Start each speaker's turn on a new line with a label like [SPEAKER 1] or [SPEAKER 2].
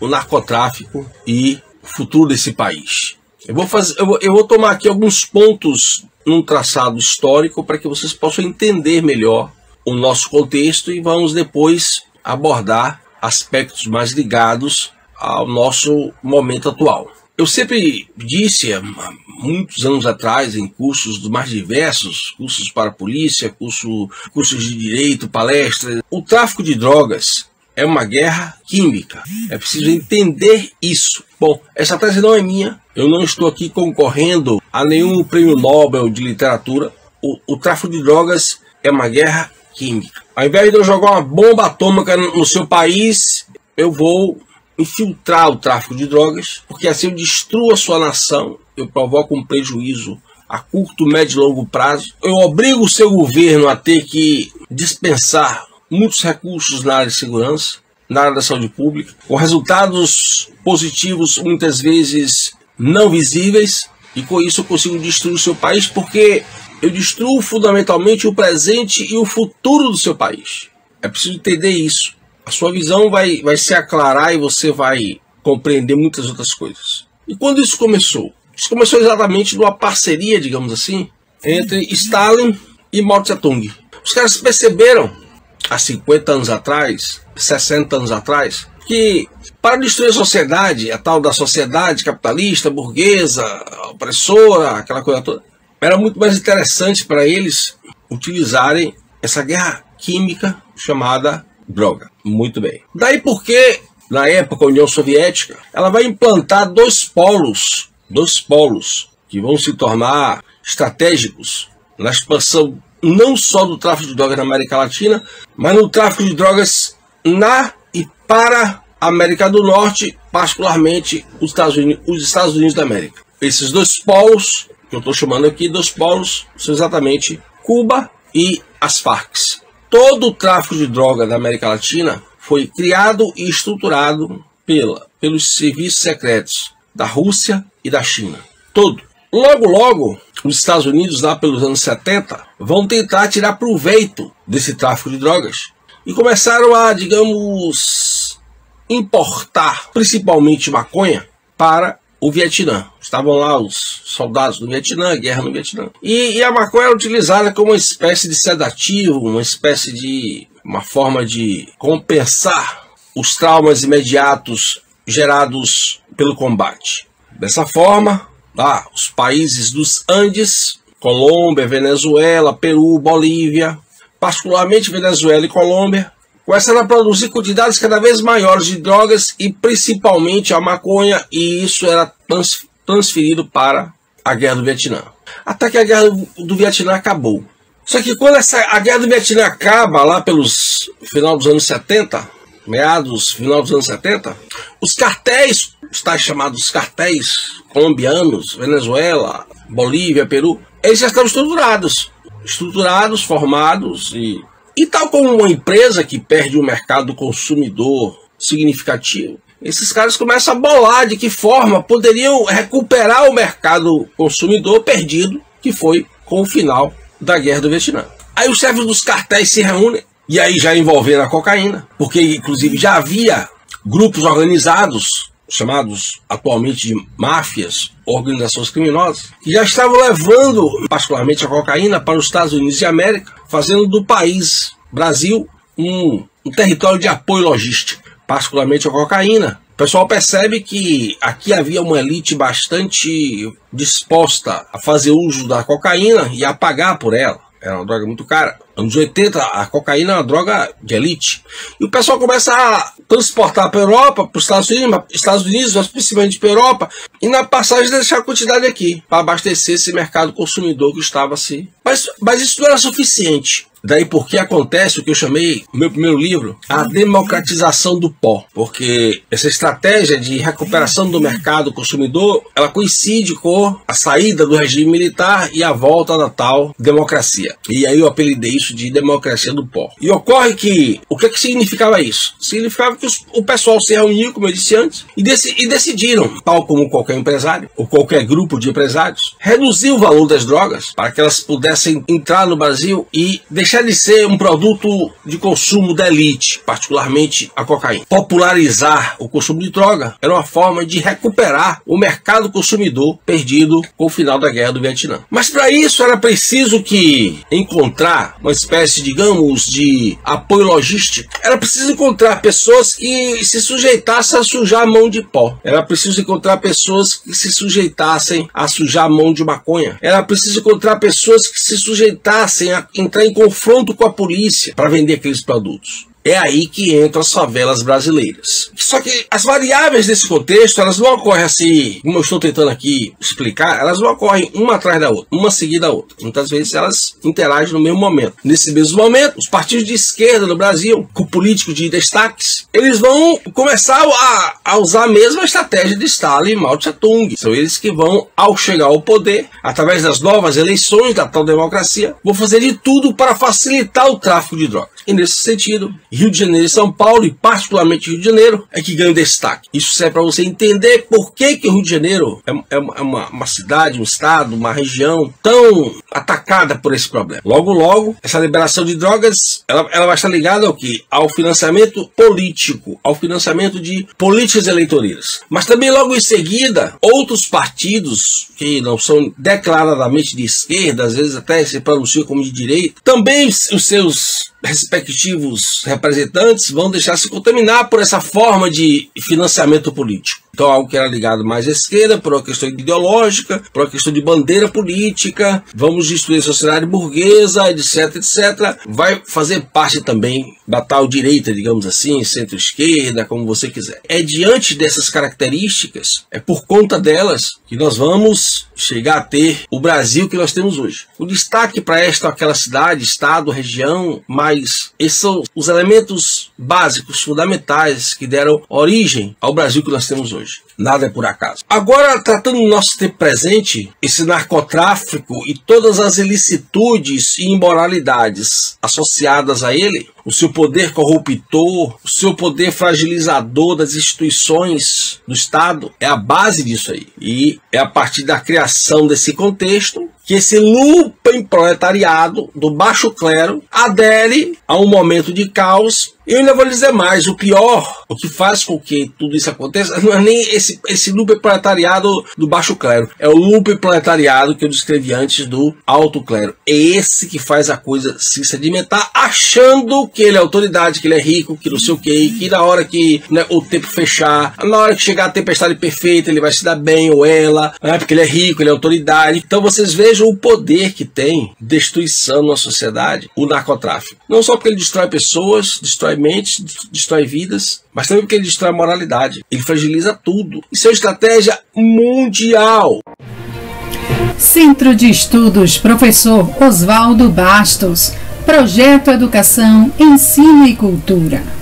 [SPEAKER 1] o narcotráfico e o futuro desse país. Eu vou tomar aqui alguns pontos num traçado histórico para que vocês possam entender melhor o nosso contexto, e vamos depois abordar aspectos mais ligados ao nosso momento atual. Eu sempre disse, há muitos anos atrás, em cursos dos mais diversos, cursos para polícia, cursos de direito, palestras, o tráfico de drogas é uma guerra química. É preciso entender isso. Bom, essa tese não é minha. Eu não estou aqui concorrendo a nenhum prêmio Nobel de literatura. O tráfico de drogas é uma guerra química. Ao invés de eu jogar uma bomba atômica no seu país, eu vou infiltrar o tráfico de drogas, porque assim eu destruo a sua nação, eu provoco um prejuízo a curto, médio e longo prazo. Eu obrigo o seu governo a ter que dispensar muitos recursos na área de segurança, na área da saúde pública, com resultados positivos muitas vezes não visíveis, e com isso eu consigo destruir o seu país, porque eu destruo fundamentalmente o presente e o futuro do seu país. É preciso entender isso. A sua visão vai se aclarar e você vai compreender muitas outras coisas. E quando isso começou? Isso começou exatamente numa parceria, digamos assim, entre Stalin e Mao Tse-tung. Os caras perceberam, há 50 anos atrás, 60 anos atrás, que para destruir a sociedade, a tal da sociedade capitalista, burguesa, opressora, aquela coisa toda, era muito mais interessante para eles utilizarem essa guerra química chamada droga. Muito bem. Daí porque, na época, a União Soviética, ela vai implantar dois polos que vão se tornar estratégicos na expansão não só do tráfico de drogas na América Latina, mas no tráfico de drogas na e para a América do Norte, particularmente os Estados Unidos da América. Esses dois polos, que eu estou chamando aqui, dois polos, são exatamente Cuba e as Farc. Todo o tráfico de droga da América Latina foi criado e estruturado pelos serviços secretos da Rússia e da China. Todo. Logo, os Estados Unidos, lá pelos anos 70, vão tentar tirar proveito desse tráfico de drogas e começaram a, digamos, importar principalmente maconha para o Vietnã. Estavam lá os soldados do Vietnã, guerra no Vietnã. E a maconha era utilizada como uma espécie de sedativo, uma forma de compensar os traumas imediatos gerados pelo combate. Dessa forma, lá, os países dos Andes, Colômbia, Venezuela, Peru, Bolívia, particularmente Venezuela e Colômbia, começaram a produzir quantidades cada vez maiores de drogas e principalmente a maconha, e isso era transferido para a Guerra do Vietnã. Até que a Guerra do Vietnã acabou. Só que quando a Guerra do Vietnã acaba, lá pelos final dos anos 70, final dos anos 70, os cartéis, os tais chamados cartéis colombianos, Venezuela, Bolívia, Peru, eles já estavam estruturados, formados, e tal como uma empresa que perde um mercado consumidor significativo, esses caras começam a bolar de que forma poderiam recuperar o mercado consumidor perdido, que foi com o final da Guerra do Vietnã. Aí os chefes dos cartéis se reúnem, e aí já envolvendo a cocaína, porque inclusive já havia grupos organizados, chamados atualmente de máfias, organizações criminosas, que já estavam levando particularmente a cocaína para os Estados Unidos de América, fazendo do país, Brasil, um território de apoio logístico, particularmente a cocaína. O pessoal percebe que aqui havia uma elite bastante disposta a fazer uso da cocaína e a pagar por ela. Era uma droga muito cara. Anos 80, a cocaína é uma droga de elite. E o pessoal começa a transportar para a Europa, para os Estados Unidos, mas principalmente para a Europa, e na passagem deixar a quantidade aqui, para abastecer esse mercado consumidor que estava assim. Mas isso não era suficiente. Daí porque acontece o que eu chamei, no meu primeiro livro, a democratização do pó. Porque essa estratégia de recuperação do mercado consumidor, ela coincide com a saída do regime militar e a volta da tal democracia. E aí eu apelidei isso de democracia do pó. E ocorre que, o que é que significava isso? Significava que o pessoal se reuniu, como eu disse antes, e decidiram, tal como qualquer empresário, ou qualquer grupo de empresários, reduzir o valor das drogas para que elas pudessem entrar no Brasil e deixar de ser um produto de consumo da elite, particularmente a cocaína. Popularizar o consumo de droga era uma forma de recuperar o mercado consumidor perdido com o final da Guerra do Vietnã. Mas para isso era preciso encontrar uma espécie, digamos, de apoio logístico. Era preciso encontrar pessoas que se sujeitassem a sujar a mão de pó. Era preciso encontrar pessoas que se sujeitassem a sujar a mão de maconha. Era preciso encontrar pessoas que se sujeitassem a entrar em confronto com a polícia para vender aqueles produtos. É aí que entram as favelas brasileiras. Só que as variáveis desse contexto, elas não ocorrem assim, como eu estou tentando aqui explicar, elas não ocorrem uma atrás da outra, uma seguida da outra. Muitas vezes elas interagem no mesmo momento. Nesse mesmo momento, os partidos de esquerda no Brasil, com políticos de destaques, eles vão começar a usar a mesma estratégia de Stalin e Mao Tse-tung. São eles que vão, ao chegar ao poder, através das novas eleições da tal democracia, vão fazer de tudo para facilitar o tráfico de drogas. E nesse sentido, Rio de Janeiro e São Paulo, e particularmente Rio de Janeiro, é que ganham destaque. Isso serve para você entender por que o Rio de Janeiro é uma cidade, um estado, uma região tão atacada por esse problema. Logo, logo, essa liberação de drogas, ela vai estar ligada ao quê? Ao financiamento político, ao financiamento de políticas eleitoreiras. Mas também logo em seguida, outros partidos que não são declaradamente de esquerda, às vezes até se pronunciam como de direita, também os seus respectivos representantes vão deixar se contaminar por essa forma de financiamento político. Então, algo que era ligado mais à esquerda, por uma questão ideológica, por uma questão de bandeira política, vamos destruir a sociedade burguesa, etc, etc, vai fazer parte também da tal direita, digamos assim, centro-esquerda, como você quiser. É diante dessas características, é por conta delas, que nós vamos chegar a ter o Brasil que nós temos hoje. O destaque para esta ou aquela cidade, estado, região, mas esses são os elementos básicos, fundamentais, que deram origem ao Brasil que nós temos hoje. Nada é por acaso. Agora, tratando do nosso tempo presente, esse narcotráfico e todas as ilicitudes e imoralidades associadas a ele, o seu poder corruptor, o seu poder fragilizador das instituições do Estado, é a base disso aí. E é a partir da criação desse contexto que esse lumpenproletariado do baixo clero adere a um momento de caos. E eu ainda vou dizer mais, o pior, o que faz com que tudo isso aconteça, não é nem esse lumpenproletariado do baixo clero, é o lumpenproletariado que eu descrevi antes do alto clero. É esse que faz a coisa se sedimentar, achando que ele é autoridade, que ele é rico, que não sei o que na hora que, né, o tempo fechar, na hora que chegar a tempestade perfeita, ele vai se dar bem, ou ela, né, porque ele é rico, ele é autoridade. Então vocês vejam o poder que tem destruição na sociedade, o narcotráfico. Não só porque ele destrói pessoas, destrói mentes, destrói vidas, mas também porque ele destrói a moralidade. Ele fragiliza tudo. Isso é uma estratégia mundial.
[SPEAKER 2] Centro de Estudos Professor Oswaldo Bastos. Projeto Educação, Ensino e Cultura.